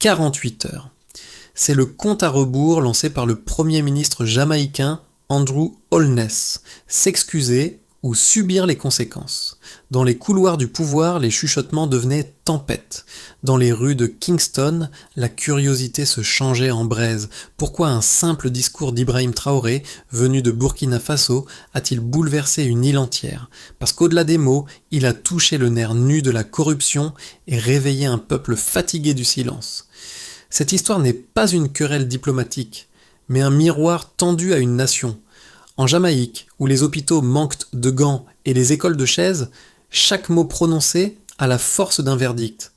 48 heures. C'est le compte à rebours lancé par le Premier ministre jamaïcain Andrew Holness. S'excuser ou subir les conséquences. Dans les couloirs du pouvoir, les chuchotements devenaient tempête. Dans les rues de Kingston, la curiosité se changeait en braise. Pourquoi un simple discours d'Ibrahim Traoré, venu de Burkina Faso, a-t-il bouleversé une île entière? Parce qu'au-delà des mots, il a touché le nerf nu de la corruption et réveillé un peuple fatigué du silence. Cette histoire n'est pas une querelle diplomatique, mais un miroir tendu à une nation. En Jamaïque, où les hôpitaux manquent de gants et les écoles de chaises, chaque mot prononcé a la force d'un verdict.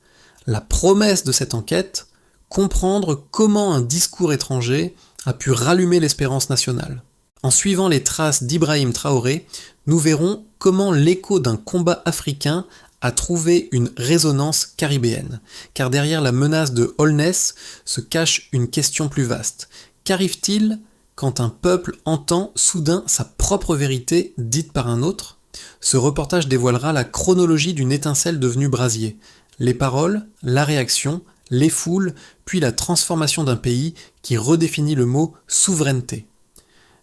La promesse de cette enquête, comprendre comment un discours étranger a pu rallumer l'espérance nationale. En suivant les traces d'Ibrahim Traoré, nous verrons comment l'écho d'un combat africain a trouvé une résonance caribéenne. Car derrière la menace de Holness se cache une question plus vaste. Qu'arrive-t-il quand un peuple entend soudain sa propre vérité dite par un autre? Ce reportage dévoilera la chronologie d'une étincelle devenue brasier. Les paroles, la réaction, les foules, puis la transformation d'un pays qui redéfinit le mot souveraineté.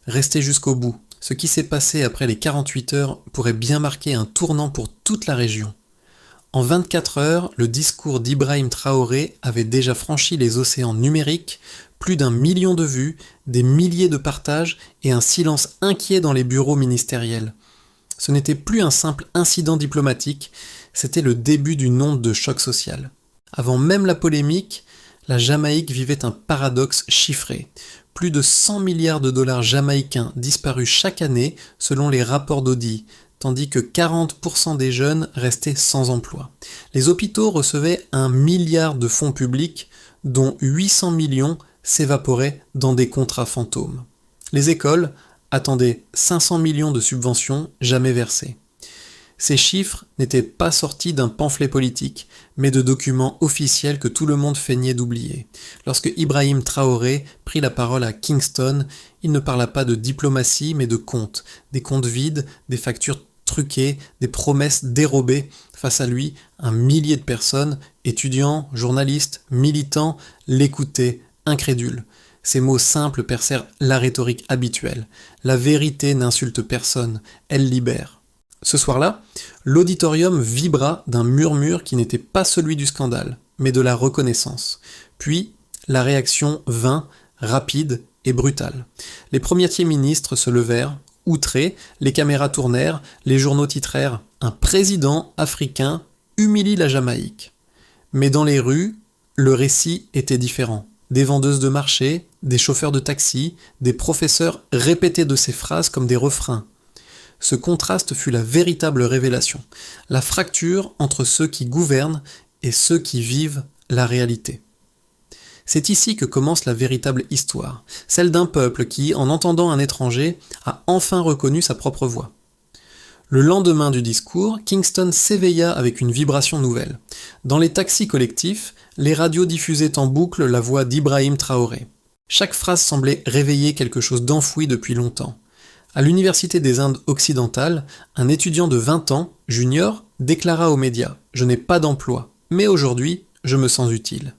Restez jusqu'au bout. Ce qui s'est passé après les 48 heures pourrait bien marquer un tournant pour toute la région. En 24 heures, le discours d'Ibrahim Traoré avait déjà franchi les océans numériques, plus d'1 million de vues, des milliers de partages et un silence inquiet dans les bureaux ministériels. Ce n'était plus un simple incident diplomatique, c'était le début d'une onde de choc social. Avant même la polémique, la Jamaïque vivait un paradoxe chiffré. Plus de 100 milliards de dollars jamaïcains disparus chaque année selon les rapports d'Audi, tandis que 40% des jeunes restaient sans emploi. Les hôpitaux recevaient 1 milliard de fonds publics, dont 800 millions s'évaporaient dans des contrats fantômes. Les écoles attendaient 500 millions de subventions jamais versées. Ces chiffres n'étaient pas sortis d'un pamphlet politique, mais de documents officiels que tout le monde feignait d'oublier. Lorsque Ibrahim Traoré prit la parole à Kingston, il ne parla pas de diplomatie, mais de comptes. Des comptes vides, des factures truquées, des promesses dérobées. Face à lui, 1 millier de personnes, étudiants, journalistes, militants, l'écoutaient, incrédules. Ces mots simples percèrent la rhétorique habituelle. La vérité n'insulte personne, elle libère. Ce soir-là, l'auditorium vibra d'un murmure qui n'était pas celui du scandale, mais de la reconnaissance. Puis, la réaction vint, rapide et brutale. Les premiers ministres se levèrent, outrés, les caméras tournèrent, les journaux titrèrent « Un président africain humilie la Jamaïque ». Mais dans les rues, le récit était différent. Des vendeuses de marché, des chauffeurs de taxi, des professeurs répétaient de ces phrases comme des refrains. Ce contraste fut la véritable révélation, la fracture entre ceux qui gouvernent et ceux qui vivent la réalité. C'est ici que commence la véritable histoire, celle d'un peuple qui, en entendant un étranger, a enfin reconnu sa propre voix. Le lendemain du discours, Kingston s'éveilla avec une vibration nouvelle. Dans les taxis collectifs, les radios diffusaient en boucle la voix d'Ibrahim Traoré. Chaque phrase semblait réveiller quelque chose d'enfoui depuis longtemps. À l'Université des Indes occidentales, un étudiant de 20 ans, junior, déclara aux médias « Je n'ai pas d'emploi, mais aujourd'hui, je me sens utile ».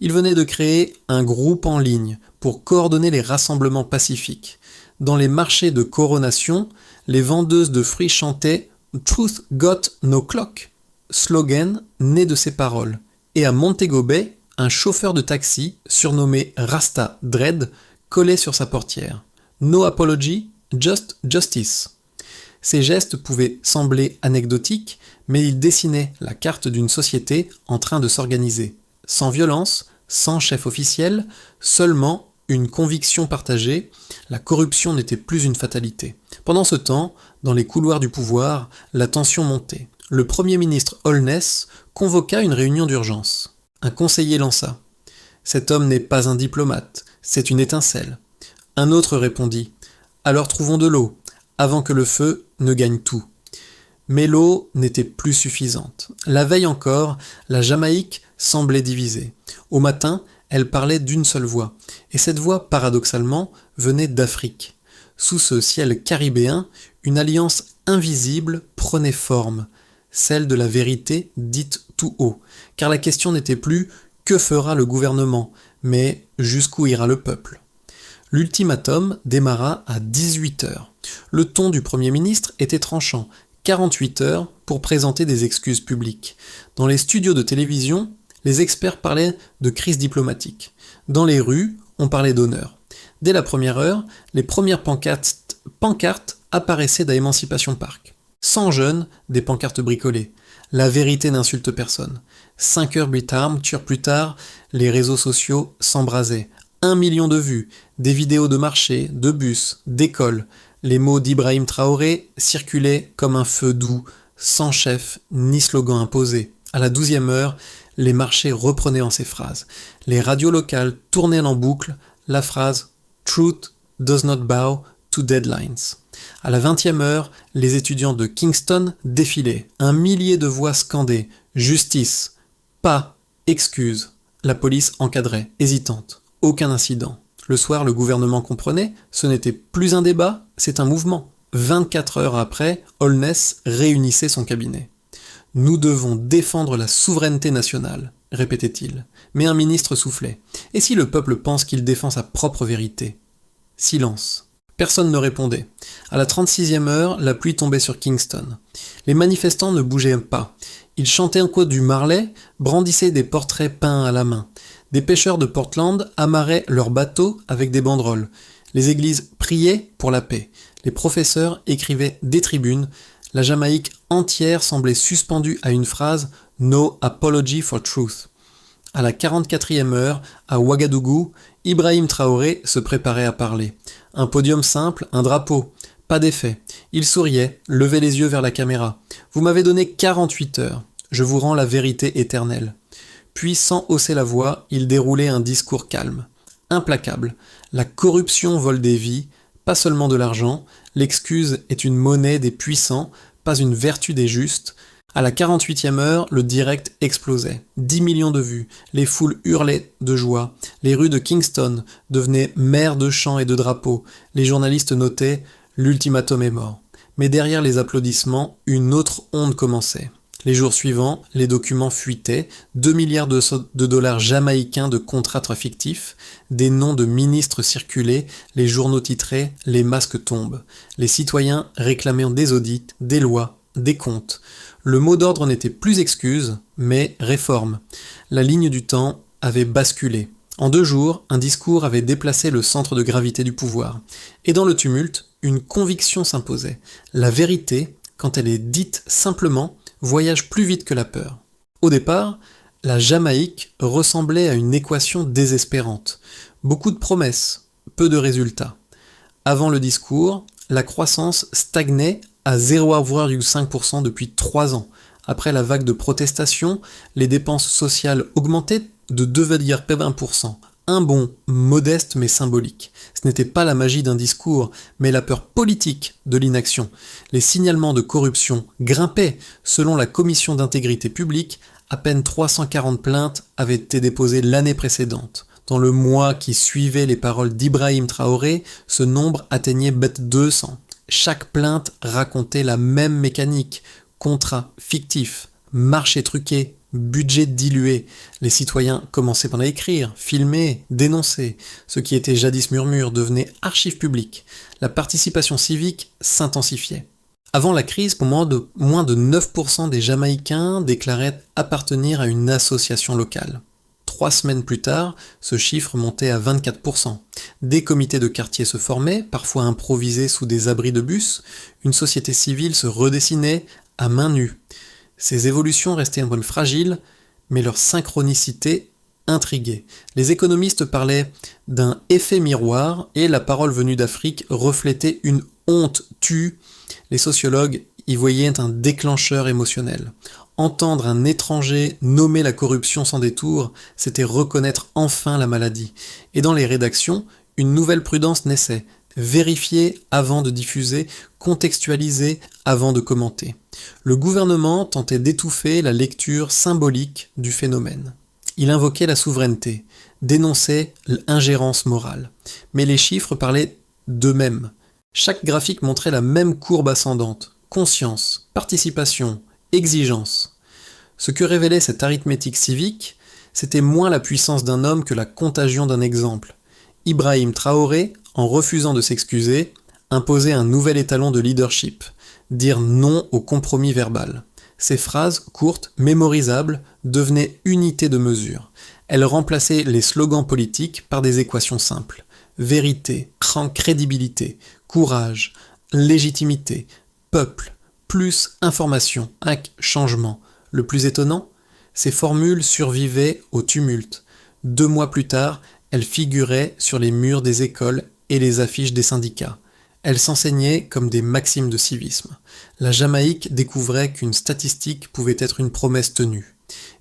Il venait de créer un groupe en ligne pour coordonner les rassemblements pacifiques. Dans les marchés de coronation, les vendeuses de fruits chantaient « Truth got no clock », slogan né de ces paroles. Et à Montego Bay, un chauffeur de taxi, surnommé Rasta Dread, collait sur sa portière « No apology, just justice ». Ces gestes pouvaient sembler anecdotiques, mais ils dessinaient la carte d'une société en train de s'organiser. Sans violence, sans chef officiel, seulement une conviction partagée, la corruption n'était plus une fatalité. Pendant ce temps, dans les couloirs du pouvoir, la tension montait. Le Premier ministre Holness convoqua une réunion d'urgence. Un conseiller lança « Cet homme n'est pas un diplomate, c'est une étincelle ». Un autre répondit « Alors trouvons de l'eau, avant que le feu ne gagne tout ». Mais l'eau n'était plus suffisante. La veille encore, la Jamaïque semblait divisée. Au matin, elle parlait d'une seule voix. Et cette voix, paradoxalement, venait d'Afrique. Sous ce ciel caribéen, une alliance invisible prenait forme, celle de la vérité dite tout haut. Car la question n'était plus Que fera le gouvernement? Mais jusqu'où ira le peuple? L'ultimatum démarra à 18 heures. Le ton du Premier ministre était tranchant. 48 heures pour présenter des excuses publiques. Dans les studios de télévision, les experts parlaient de crise diplomatique. Dans les rues, on parlait d'honneur. Dès la première heure, les premières pancartes apparaissaient à Emancipation Park. 100 jeunes, des pancartes bricolées. La vérité n'insulte personne. 5 heures plus tard, les réseaux sociaux s'embrasaient. 1 million de vues, des vidéos de marchés, de bus, d'écoles. Les mots d'Ibrahim Traoré circulaient comme un feu doux, sans chef ni slogan imposé. À la 12e heure, les marchés reprenaient en ces phrases. Les radios locales tournaient en boucle la phrase « Truth does not bow to deadlines ». À la 20e heure, les étudiants de Kingston défilaient. 1 millier de voix scandaient « Justice »,« Pas »,« Excuse ». La police encadrait, hésitante. Aucun incident. Le soir, le gouvernement comprenait, ce n'était plus un débat, c'est un mouvement. 24 heures après, Holness réunissait son cabinet. « Nous devons défendre la souveraineté nationale », répétait-il. Mais un ministre soufflait. « Et si le peuple pense qu'il défend sa propre vérité ?» Silence. Personne ne répondait. À la 36e heure, la pluie tombait sur Kingston. Les manifestants ne bougeaient pas. Ils chantaient un quote du Marley, brandissaient des portraits peints à la main. Des pêcheurs de Portland amarraient leurs bateaux avec des banderoles. Les églises priaient pour la paix. Les professeurs écrivaient des tribunes. La Jamaïque entière semblait suspendue à une phrase « No apology for truth ». À la 44e heure, à Ouagadougou, Ibrahim Traoré se préparait à parler. Un podium simple, un drapeau. Pas d'effet. Il souriait, levait les yeux vers la caméra. « Vous m'avez donné 48 heures. Je vous rends la vérité éternelle. » Puis, sans hausser la voix, il déroulait un discours calme, implacable. La corruption vole des vies, pas seulement de l'argent. L'excuse est une monnaie des puissants, pas une vertu des justes. À la 48e heure, le direct explosait. 10 millions de vues. Les foules hurlaient de joie. Les rues de Kingston devenaient mers de chants et de drapeaux. Les journalistes notaient « L'ultimatum est mort ». Mais derrière les applaudissements, une autre onde commençait. Les jours suivants, les documents fuitaient, 2 milliards de dollars jamaïcains de contrats fictifs, des noms de ministres circulaient, les journaux titraient « Les masques tombent ». Les citoyens réclamaient des audits, des lois, des comptes. Le mot d'ordre n'était plus excuse, mais réforme. La ligne du temps avait basculé. En 2 jours, un discours avait déplacé le centre de gravité du pouvoir. Et dans le tumulte, une conviction s'imposait. La vérité, quand elle est dite simplement, voyage plus vite que la peur. Au départ, la Jamaïque ressemblait à une équation désespérante. Beaucoup de promesses, peu de résultats. Avant le discours, la croissance stagnait à 0,5% depuis 3 ans. Après la vague de protestations, les dépenses sociales augmentaient de 2,1%. Un bond modeste mais symbolique. Ce n'était pas la magie d'un discours, mais la peur politique de l'inaction. Les signalements de corruption grimpaient. Selon la commission d'intégrité publique, à peine 340 plaintes avaient été déposées l'année précédente. Dans le mois qui suivait les paroles d'Ibrahim Traoré, ce nombre atteignait 200. Chaque plainte racontait la même mécanique. Contrats fictifs, marchés truqués, budget dilué. Les citoyens commençaient à écrire, filmer, dénoncer. Ce qui était jadis murmure devenait archive publique. La participation civique s'intensifiait. Avant la crise, moins de 9% des Jamaïcains déclaraient appartenir à une association locale. 3 semaines plus tard, ce chiffre montait à 24%. Des comités de quartier se formaient, parfois improvisés sous des abris de bus. Une société civile se redessinait à main nue. Ces évolutions restaient un peu fragiles, mais leur synchronicité intriguait. Les économistes parlaient d'un effet miroir et la parole venue d'Afrique reflétait une honte tue. Les sociologues y voyaient un déclencheur émotionnel. Entendre un étranger nommer la corruption sans détour, c'était reconnaître enfin la maladie. Et dans les rédactions, une nouvelle prudence naissait. Vérifier avant de diffuser, contextualiser avant de commenter. Le gouvernement tentait d'étouffer la lecture symbolique du phénomène. Il invoquait la souveraineté, dénonçait l'ingérence morale. Mais les chiffres parlaient d'eux-mêmes. Chaque graphique montrait la même courbe ascendante. Conscience, participation, exigence. Ce que révélait cette arithmétique civique, C'était moins la puissance d'un homme que la contagion d'un exemple. Ibrahim Traoré, en refusant de s'excuser, imposait un nouvel étalon de leadership, dire non au compromis verbal. Ces phrases, courtes, mémorisables, devenaient unité de mesure. Elles remplaçaient les slogans politiques par des équations simples. Vérité, crédibilité, courage, légitimité, peuple, plus information, changement. Le plus étonnant, ces formules survivaient au tumulte. 2 mois plus tard, elles figuraient sur les murs des écoles et les affiches des syndicats. Elles s'enseignaient comme des maximes de civisme. La Jamaïque découvrait qu'une statistique pouvait être une promesse tenue,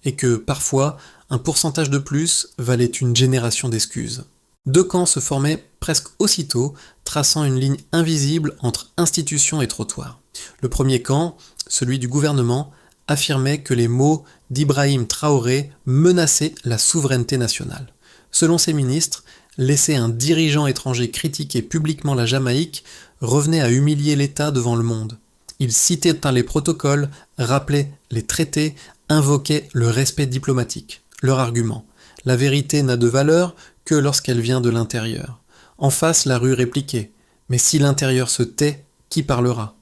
et que, parfois, un pourcentage de plus valait une génération d'excuses. 2 camps se formaient presque aussitôt, traçant une ligne invisible entre institutions et trottoirs. Le premier camp, celui du gouvernement, affirmait que les mots d'Ibrahim Traoré menaçaient la souveraineté nationale. Selon ses ministres, laisser un dirigeant étranger critiquer publiquement la Jamaïque revenait à humilier l'État devant le monde. Il citait les protocoles, rappelait les traités, invoquait le respect diplomatique. Leur argument: la vérité n'a de valeur que lorsqu'elle vient de l'intérieur. En face, la rue répliquait: mais si l'intérieur se tait, qui parlera?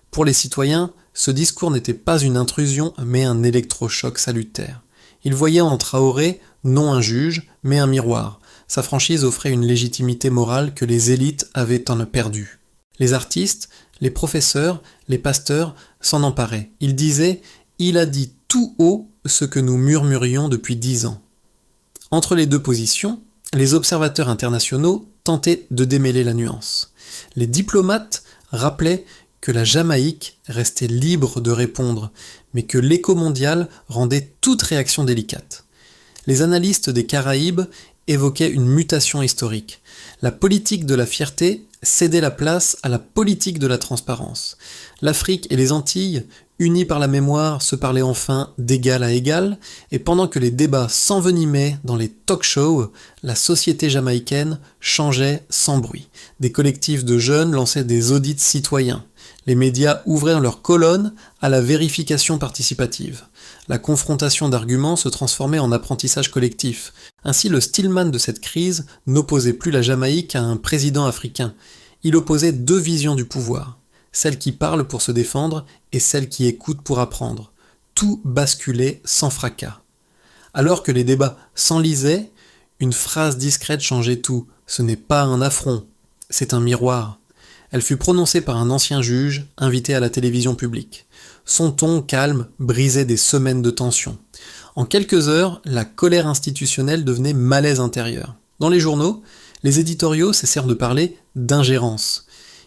Pour les citoyens, ce discours n'était pas une intrusion, mais un électrochoc salutaire. Ils voyaient en Traoré non un juge, mais un miroir. Sa franchise offrait une légitimité morale que les élites avaient en perdue. Les artistes, les professeurs, les pasteurs s'en emparaient. Ils disaient: il a dit tout haut ce que nous murmurions depuis 10 ans. Entre les deux positions, les observateurs internationaux tentaient de démêler la nuance. Les diplomates rappelaient que la Jamaïque restait libre de répondre, mais que l'écho mondial rendait toute réaction délicate. Les analystes des Caraïbes évoquaient une mutation historique. La politique de la fierté cédait la place à la politique de la transparence. L'Afrique et les Antilles, unies par la mémoire, se parlaient enfin d'égal à égal, et pendant que les débats s'envenimaient dans les talk-shows, la société jamaïcaine changeait sans bruit. Des collectifs de jeunes lançaient des audits citoyens. Les médias ouvraient leurs colonnes à la vérification participative. La confrontation d'arguments se transformait en apprentissage collectif. Ainsi, le Stillman de cette crise n'opposait plus la Jamaïque à un président africain. Il opposait 2 visions du pouvoir, celle qui parle pour se défendre et celle qui écoute pour apprendre. Tout basculait sans fracas. Alors que les débats s'enlisaient, une phrase discrète changeait tout. Ce n'est pas un affront, c'est un miroir. Elle fut prononcée par un ancien juge, invité à la télévision publique. Son ton calme brisait des semaines de tension. En quelques heures, la colère institutionnelle devenait malaise intérieur. Dans les journaux, les éditoriaux cessèrent de parler d'ingérence.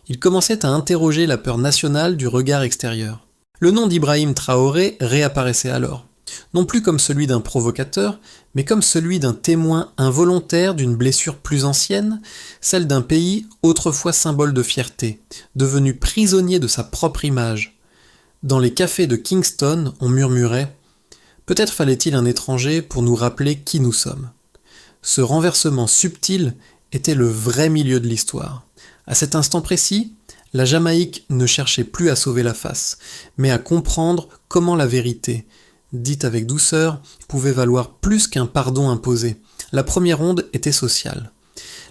Ils commençaient à interroger la peur nationale du regard extérieur. Le nom d'Ibrahim Traoré réapparaissait alors, non plus comme celui d'un provocateur, mais comme celui d'un témoin involontaire d'une blessure plus ancienne, celle d'un pays autrefois symbole de fierté, devenu prisonnier de sa propre image. Dans les cafés de Kingston, on murmurait « Peut-être fallait-il un étranger pour nous rappeler qui nous sommes ». Ce renversement subtil était le vrai milieu de l'histoire. À cet instant précis, la Jamaïque ne cherchait plus à sauver la face, mais à comprendre comment la vérité, dite avec douceur, pouvait valoir plus qu'un pardon imposé. La première onde était sociale.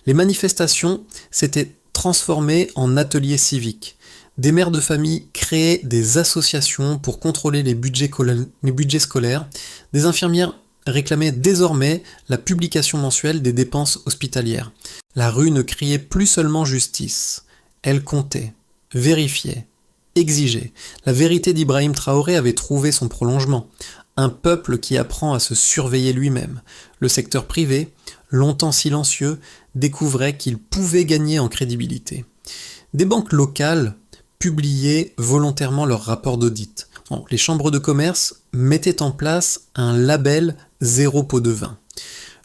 Les manifestations s'étaient transformées en ateliers civiques. Des mères de famille créaient des associations pour contrôler les budgets scolaires. Des infirmières réclamaient désormais la publication mensuelle des dépenses hospitalières. La rue ne criait plus seulement justice. Elle comptait, vérifiait, exigeait. La vérité d'Ibrahim Traoré avait trouvé son prolongement. Un peuple qui apprend à se surveiller lui-même. Le secteur privé, longtemps silencieux, découvrait qu'il pouvait gagner en crédibilité. Des banques locales publiaient volontairement leurs rapports d'audit. Les chambres de commerce mettaient en place un label zéro pot de vin.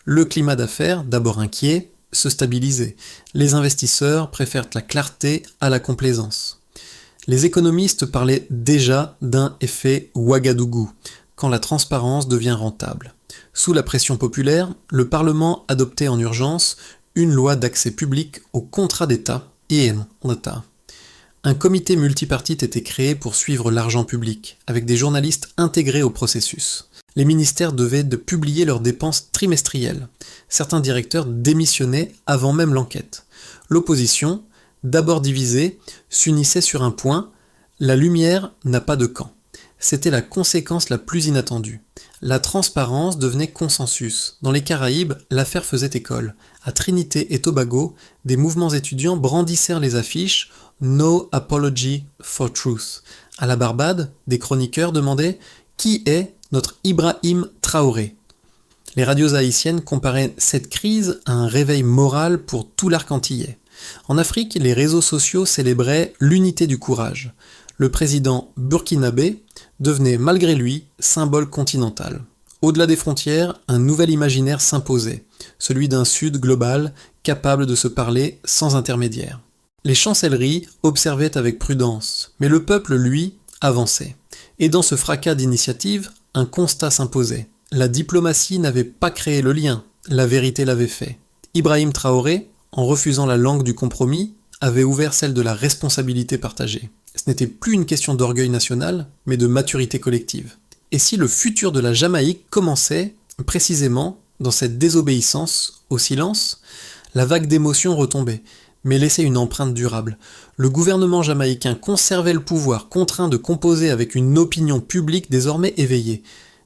Le climat d'affaires, d'abord inquiet, se stabilisait. Les investisseurs préfèrent la clarté à la complaisance. Les économistes parlaient déjà d'un effet Ouagadougou, quand la transparence devient rentable. Sous la pression populaire, le Parlement adoptait en urgence une loi d'accès public aux contrats d'État et en État. Un comité multipartite était créé pour suivre l'argent public, avec des journalistes intégrés au processus. Les ministères devaient de publier leurs dépenses trimestrielles. Certains directeurs démissionnaient avant même l'enquête. L'opposition, d'abord divisée, s'unissait sur un point: la lumière n'a pas de camp. C'était la conséquence la plus inattendue. La transparence devenait consensus. Dans les Caraïbes, l'affaire faisait école. À Trinité et Tobago, des mouvements étudiants brandissèrent les affiches No Apology for Truth. À la Barbade, des chroniqueurs demandaient qui est notre Ibrahim Traoré. Les radios haïtiennes comparaient cette crise à un réveil moral pour tout l'arc antillais. En Afrique, les réseaux sociaux célébraient l'unité du courage. Le président burkinabé devenait malgré lui symbole continental. Au-delà des frontières, un nouvel imaginaire s'imposait, celui d'un Sud global capable de se parler sans intermédiaire. Les chancelleries observaient avec prudence, mais le peuple, lui, avançait. Et dans ce fracas d'initiative, un constat s'imposait. La diplomatie n'avait pas créé le lien, la vérité l'avait fait. Ibrahim Traoré, en refusant la langue du compromis, avait ouvert celle de la responsabilité partagée. Ce n'était plus une question d'orgueil national, mais de maturité collective. Et si le futur de la Jamaïque commençait, précisément, dans cette désobéissance au silence, la vague d'émotions retombait, mais laissait une empreinte durable. Le gouvernement jamaïcain conservait le pouvoir, contraint de composer avec une opinion publique désormais éveillée.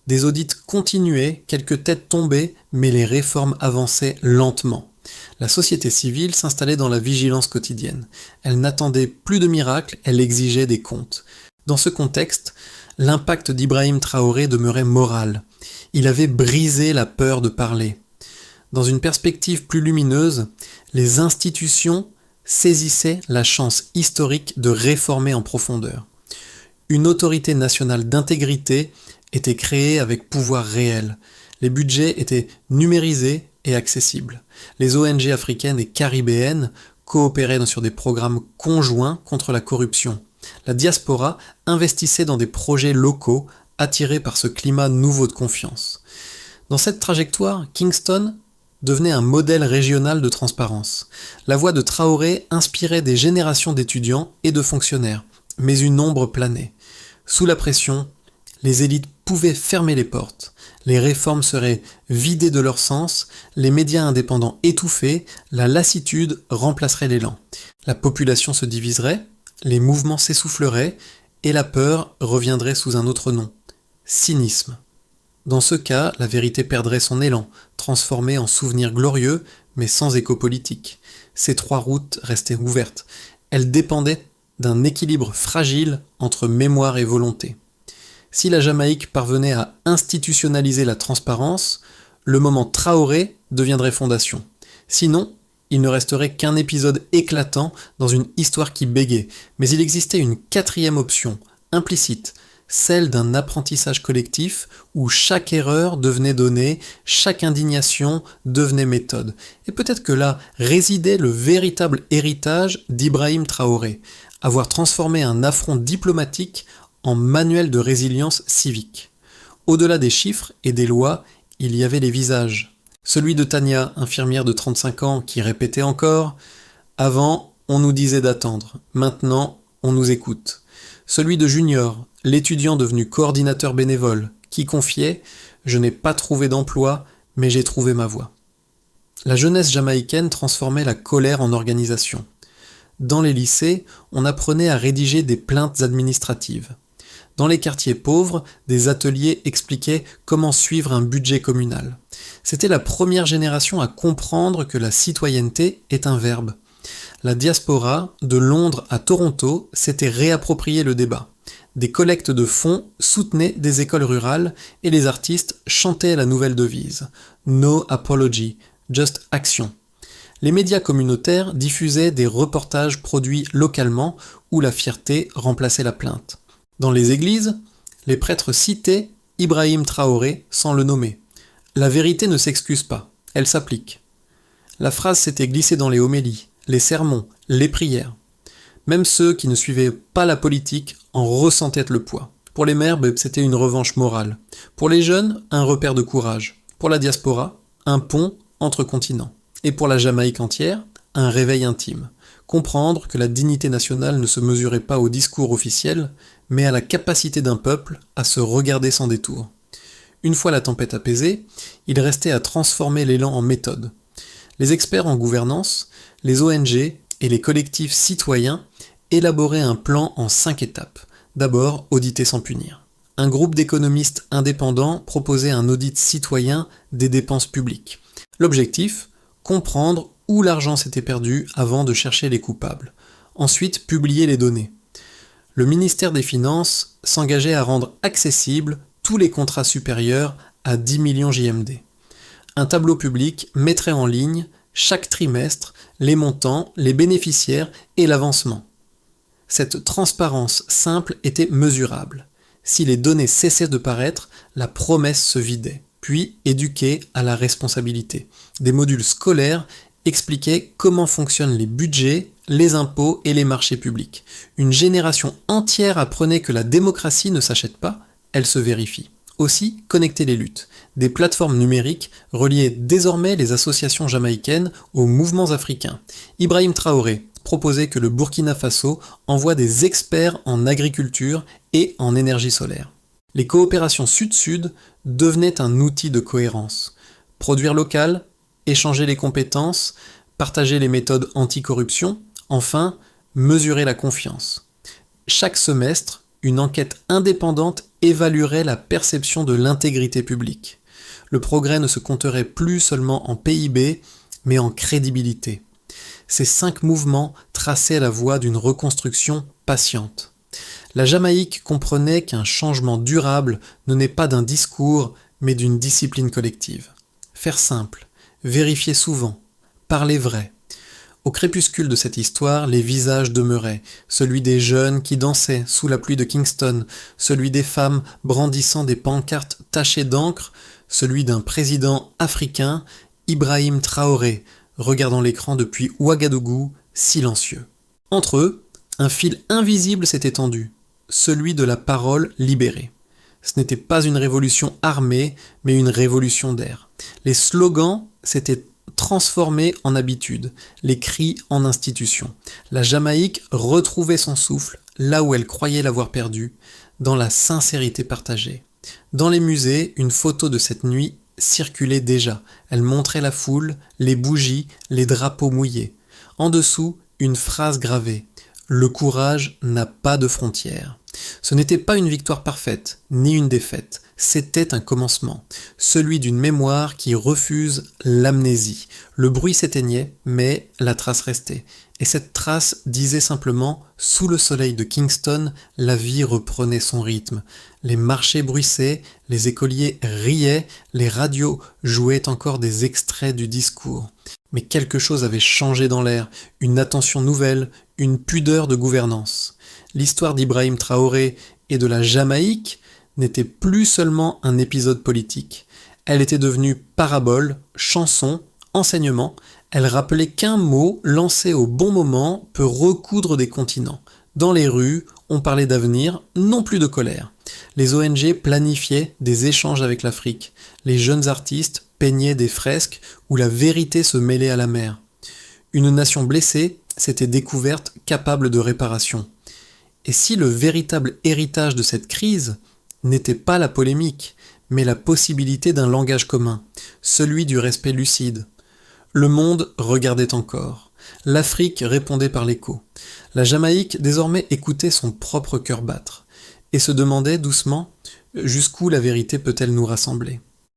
Des audits continuaient, quelques têtes tombaient, mais les réformes avançaient lentement. La société civile s'installait dans la vigilance quotidienne. Elle n'attendait plus de miracles, elle exigeait des comptes. Dans ce contexte, l'impact d'Ibrahim Traoré demeurait moral. Il avait brisé la peur de parler. Dans une perspective plus lumineuse, les institutions saisissaient la chance historique de réformer en profondeur. Une autorité nationale d'intégrité était créée avec pouvoir réel. Les budgets étaient numérisés et accessibles. Les ONG africaines et caribéennes coopéraient sur des programmes conjoints contre la corruption. La diaspora investissait dans des projets locaux attirés par ce climat nouveau de confiance. Dans cette trajectoire, Kingston devenait un modèle régional de transparence. La voix de Traoré inspirait des générations d'étudiants et de fonctionnaires, mais une ombre planait. Sous la pression, les élites pouvaient fermer les portes. Les réformes seraient vidées de leur sens, les médias indépendants étouffés, la lassitude remplacerait l'élan. La population se diviserait, les mouvements s'essouffleraient, et la peur reviendrait sous un autre nom: cynisme. Dans ce cas, la vérité perdrait son élan, transformée en souvenir glorieux, mais sans écho politique. Ces trois routes restaient ouvertes. Elles dépendaient d'un équilibre fragile entre mémoire et volonté. Si la Jamaïque parvenait à institutionnaliser la transparence, le moment Traoré deviendrait fondation. Sinon, il ne resterait qu'un épisode éclatant dans une histoire qui bégait. Mais il existait une quatrième option, implicite, celle d'un apprentissage collectif où chaque erreur devenait donnée, chaque indignation devenait méthode. Et peut-être que là résidait le véritable héritage d'Ibrahim Traoré, avoir transformé un affront diplomatique en manuel de résilience civique. Au-delà des chiffres et des lois, il y avait les visages. Celui de Tania, infirmière de 35 ans, qui répétait encore « Avant, on nous disait d'attendre, maintenant, on nous écoute ». Celui de Junior, l'étudiant devenu coordinateur bénévole, qui confiait « Je n'ai pas trouvé d'emploi, mais j'ai trouvé ma voie ». La jeunesse jamaïcaine transformait la colère en organisation. Dans les lycées, on apprenait à rédiger des plaintes administratives. Dans les quartiers pauvres, des ateliers expliquaient comment suivre un budget communal. C'était la première génération à comprendre que la citoyenneté est un verbe. La diaspora, de Londres à Toronto, s'était réapproprié le débat. Des collectes de fonds soutenaient des écoles rurales et les artistes chantaient la nouvelle devise « No apology, just action ». Les médias communautaires diffusaient des reportages produits localement où la fierté remplaçait la plainte. Dans les églises, les prêtres citaient Ibrahim Traoré sans le nommer. La vérité ne s'excuse pas, elle s'applique. La phrase s'était glissée dans les homélies, les sermons, les prières. Même ceux qui ne suivaient pas la politique en ressentaient le poids. Pour les mères, c'était une revanche morale. Pour les jeunes, un repère de courage. Pour la diaspora, un pont entre continents. Et pour la Jamaïque entière, un réveil intime. Comprendre que la dignité nationale ne se mesurait pas au discours officiel, mais à la capacité d'un peuple à se regarder sans détour. Une fois la tempête apaisée, il restait à transformer l'élan en méthode. Les experts en gouvernance, les ONG et les collectifs citoyens élaboraient un plan en 5 étapes. D'abord, auditer sans punir. Un groupe d'économistes indépendants proposait un audit citoyen des dépenses publiques. L'objectif, comprendre où l'argent s'était perdu avant de chercher les coupables. Ensuite, publier les données. Le ministère des Finances s'engageait à rendre accessibles tous les contrats supérieurs à 10 millions JMD. Un tableau public mettrait en ligne, chaque trimestre, les montants, les bénéficiaires et l'avancement. Cette transparence simple était mesurable. Si les données cessaient de paraître, la promesse se vidait, puis éduquer à la responsabilité. Des modules scolaires expliquaient comment fonctionnent les budgets, les impôts et les marchés publics. Une génération entière apprenait que la démocratie ne s'achète pas, elle se vérifie. Aussi, connecter les luttes. Des plateformes numériques reliaient désormais les associations jamaïcaines aux mouvements africains. Ibrahim Traoré proposait que le Burkina Faso envoie des experts en agriculture et en énergie solaire. Les coopérations sud-sud devenaient un outil de cohérence. Produire local, échanger les compétences, partager les méthodes anticorruption, enfin, mesurer la confiance. Chaque semestre, une enquête indépendante évaluerait la perception de l'intégrité publique. Le progrès ne se compterait plus seulement en PIB, mais en crédibilité. Ces 5 mouvements traçaient la voie d'une reconstruction patiente. La Jamaïque comprenait qu'un changement durable ne naît pas d'un discours, mais d'une discipline collective. Faire simple, vérifier souvent, parler vrai. Au crépuscule de cette histoire, les visages demeuraient, celui des jeunes qui dansaient sous la pluie de Kingston, celui des femmes brandissant des pancartes tachées d'encre, celui d'un président africain, Ibrahim Traoré, regardant l'écran depuis Ouagadougou, silencieux. Entre eux, un fil invisible s'était tendu, celui de la parole libérée. Ce n'était pas une révolution armée, mais une révolution d'air. Les slogans s'étaient transformés en habitudes, les cris en institutions. La Jamaïque retrouvait son souffle là où elle croyait l'avoir perdu, dans la sincérité partagée. Dans les musées, une photo de cette nuit circulait déjà. Elle montrait la foule, les bougies, les drapeaux mouillés. En dessous, une phrase gravée. Le courage n'a pas de frontières. Ce n'était pas une victoire parfaite, ni une défaite. C'était un commencement, celui d'une mémoire qui refuse l'amnésie. Le bruit s'éteignait, mais la trace restait. Et cette trace disait simplement « Sous le soleil de Kingston, la vie reprenait son rythme. Les marchés bruissaient, les écoliers riaient, les radios jouaient encore des extraits du discours. Mais quelque chose avait changé dans l'air, une attention nouvelle, une pudeur de gouvernance. L'histoire d'Ibrahim Traoré et de la Jamaïque n'était plus seulement un épisode politique. Elle était devenue parabole, chanson, enseignement. Elle rappelait qu'un mot, lancé au bon moment, peut recoudre des continents. Dans les rues, on parlait d'avenir, non plus de colère. Les ONG planifiaient des échanges avec l'Afrique. Les jeunes artistes peignaient des fresques où la vérité se mêlait à la mer. Une nation blessée s'était découverte capable de réparation. Et si le véritable héritage de cette crise n'était pas la polémique, mais la possibilité d'un langage commun, celui du respect lucide. Le monde regardait encore. L'Afrique répondait par l'écho. La Jamaïque désormais écoutait son propre cœur battre, et se demandait doucement jusqu'où la vérité peut-elle nous rassembler.